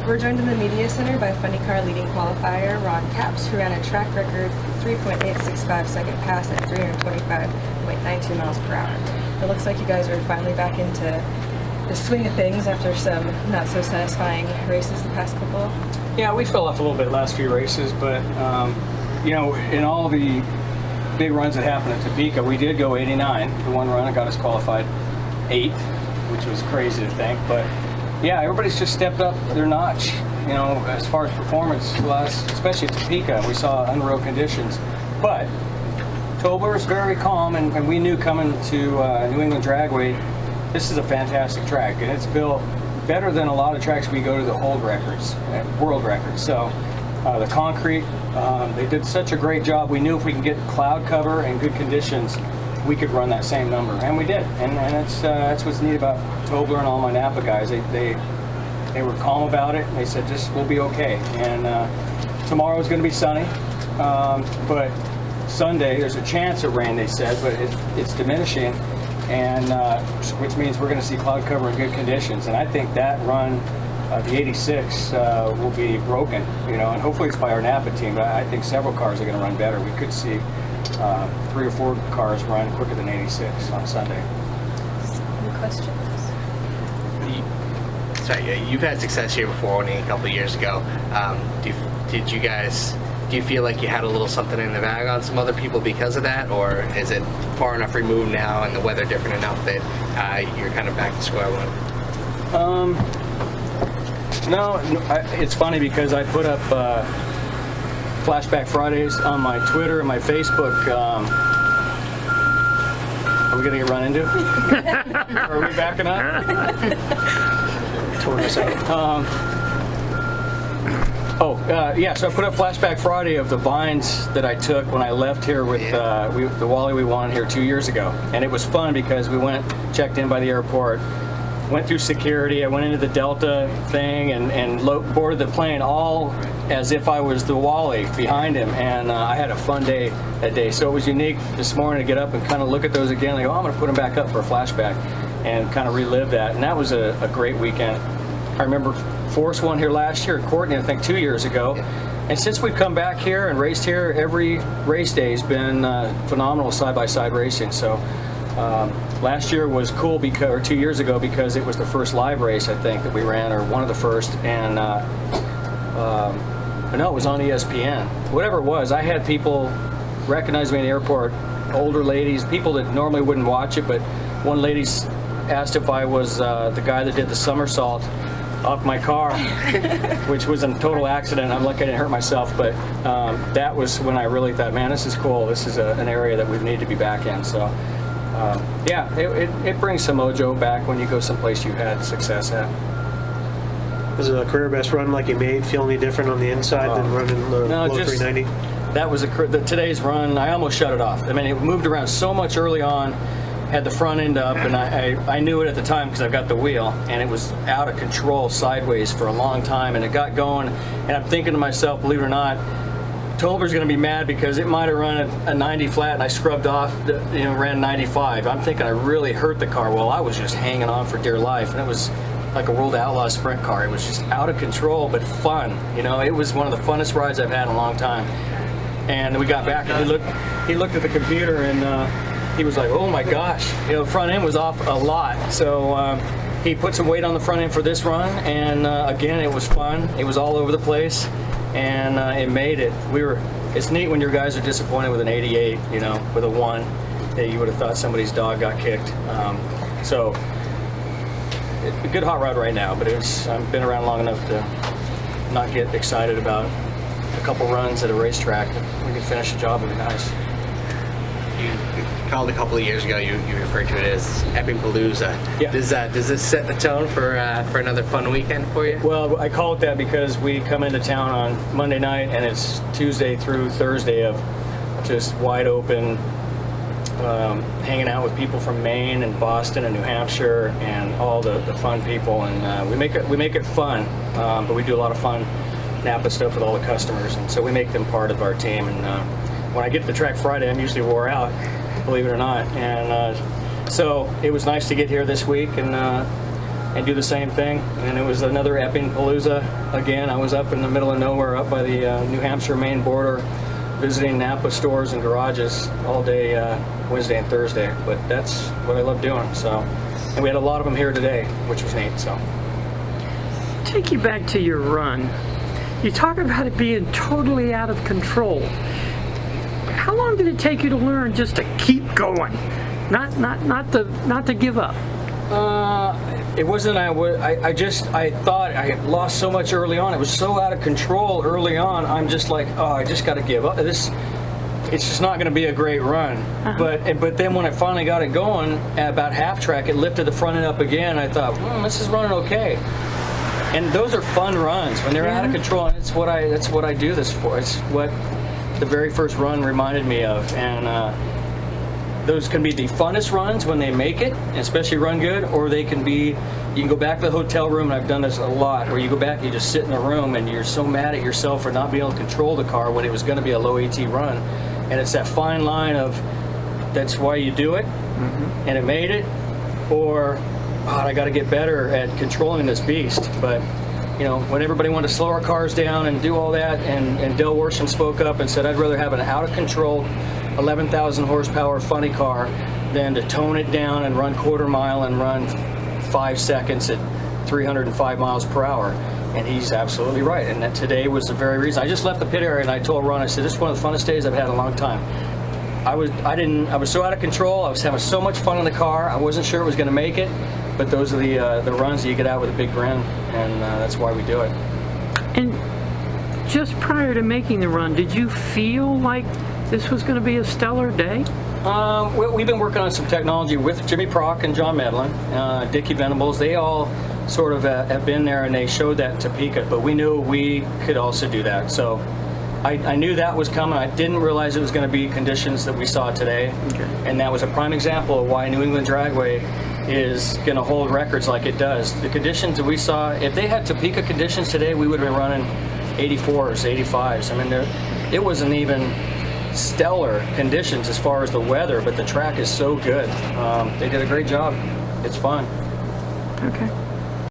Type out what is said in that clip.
We're joined in the media center by funny car leading qualifier Ron Capps, who ran a track record 3.865 second pass at 325.92 miles per hour. It looks like you guys are finally back into the swing of things after some not so satisfying races the past couple. Yeah, we fell off a little bit last few races, but you know, in all the big runs that happened at Topeka, we did go 89. The one run that got us qualified 8th, which was crazy to think, but yeah, everybody's just stepped up their notch, you know, as far as performance, especially at Topeka. We saw unreal conditions, but Tobler is very calm, and we knew coming to New England Dragway, this is a fantastic track, and it's built better than a lot of tracks we go to the hold records, world records. So the concrete, they did such a great job. We knew if we could get cloud cover and good conditions, we could run that same number, and we did. And that's what's neat about Tobler and all my Napa guys. They were calm about it. They said, just we'll be okay. And tomorrow's going to be sunny, but Sunday there's a chance of rain, they said, but it's diminishing, and which means we're going to see cloud cover in good conditions. And I think that run, the 86, will be broken, you know, and hopefully it's by our Napa team, but I think several cars are going to run better. We could see 3 or 4 cars run quicker than 86 on Sunday. Any questions? Sorry, you've had success here before, only a couple of years ago. Do you feel like you had a little something in the bag on some other people because of that, or is it far enough removed now and the weather different enough that you're kind of back to square one? No, it's funny because I put up Flashback Fridays on my Twitter and my Facebook. Are we going to get run into? Are we backing up? Yeah, so I put up Flashback Friday of the vines that I took when I left here with the Wally we won here 2 years ago. And it was fun because we checked in by the airport, went through security, I went into the Delta thing and boarded the plane all as if I was the Wally behind him, and I had a fun day that day. So it was unique this morning to get up and kind of look at those again. I go, I'm going to put them back up for a flashback and kind of relive that, and that was a great weekend. I remember Forrest won here last year, Courtney I think 2 years ago, and since we've come back here and raced here, every race day has been phenomenal side-by-side racing. So last year was cool because, or 2 years ago, because it was the first live race I think that we ran, or one of the first, and no, it was on ESPN. Whatever it was, I had people recognize me in the airport, older ladies, people that normally wouldn't watch it, but one lady asked if I was the guy that did the somersault off my car, which was a total accident. I'm lucky I didn't hurt myself, but that was when I really thought, man, this is cool. This is an area that we need to be back in. So yeah, it brings some mojo back when you go someplace you had success at. Was it a career best run like you made? Feel any different on the inside than running the low 390? That was today's run. I almost shut it off. I mean, it moved around so much early on. Had the front end up, and I knew it at the time because I've got the wheel, and it was out of control sideways for a long time, and it got going, and I'm thinking to myself, believe it or not, Tolber's going to be mad because it might have run a 90 flat and I scrubbed off, ran 95. I'm thinking I really hurt the car. Well, I was just hanging on for dear life, and it was like a World Outlaw sprint car. It was just out of control, but fun. It was one of the funnest rides I've had in a long time. And we got back, and he looked at the computer, and he was like, oh my gosh, the front end was off a lot. So he put some weight on the front end for this run, and again, it was fun. It was all over the place, and it made it. It's neat when your guys are disappointed with an 88, with a 1. That you would have thought somebody's dog got kicked. So it's a good hot rod right now, but I've been around long enough to not get excited about a couple runs at a racetrack. We can finish the job, would be nice. You called a couple of years ago, you referred to it as Epping Palooza. Yeah. Does this set the tone for another fun weekend for you? Well, I call it that because we come into town on Monday night, and it's Tuesday through Thursday of just wide open, hanging out with people from Maine and Boston and New Hampshire and all the fun people, and we make it fun, but we do a lot of fun Napa stuff with all the customers, and so we make them part of our team. And when I get to the track Friday, I'm usually wore out, believe it or not, and so it was nice to get here this week and and do the same thing. And it was another Epping Palooza again. I was up in the middle of nowhere, up by the New Hampshire Maine border, visiting Napa stores and garages all day Wednesday and Thursday. But that's what I love doing. So, and we had a lot of them here today, which was neat. So, Take you back to your run. You talk about it being totally out of control. How long did it take you to learn just to keep going, not to give up? It wasn't. I thought I had lost so much early on. It was so out of control early on. I'm just like, oh, I just got to give up. It's just not going to be a great run. But then when I finally got it going at about half track, it lifted the front end up again. I thought, this is running okay. And those are fun runs when they're out of control. And that's what I do this for. It's what the very first run reminded me of. And those can be the funnest runs when they make it, especially run good, or they can be, you can go back to the hotel room, and I've done this a lot, where you go back and you just sit in the room and you're so mad at yourself for not being able to control the car when it was going to be a low AT run. And it's that fine line of, that's why you do it, and it made it, or, God, I got to get better at controlling this beast. But, you know, when everybody wanted to slow our cars down and do all that, and Del Worsham spoke up and said, I'd rather have an out-of-control 11,000 horsepower funny car than to tone it down and run quarter mile and run 5 seconds at 305 miles per hour. And he's absolutely right. And that today was the very reason. I just left the pit area and I told Ron, I said, this is one of the funnest days I've had in a long time. I was so out of control. I was having so much fun in the car. I wasn't sure it was going to make it, but those are the runs that you get out with a big grin, and that's why we do it. And just prior to making the run, did you feel like this was going to be a stellar day? We've been working on some technology with Jimmy Prock and John Medlin, Dickie Venables. They all sort of have been there, and they showed that to Topeka, but we knew we could also do that. So I knew that was coming. I didn't realize it was going to be conditions that we saw today. And that was a prime example of why New England Dragway is going to hold records like it does. The conditions that we saw, if they had Topeka conditions today, we would have been running 84s, 85s. I mean, it wasn't even stellar conditions as far as the weather, but the track is so good. They did a great job. It's fun. Okay.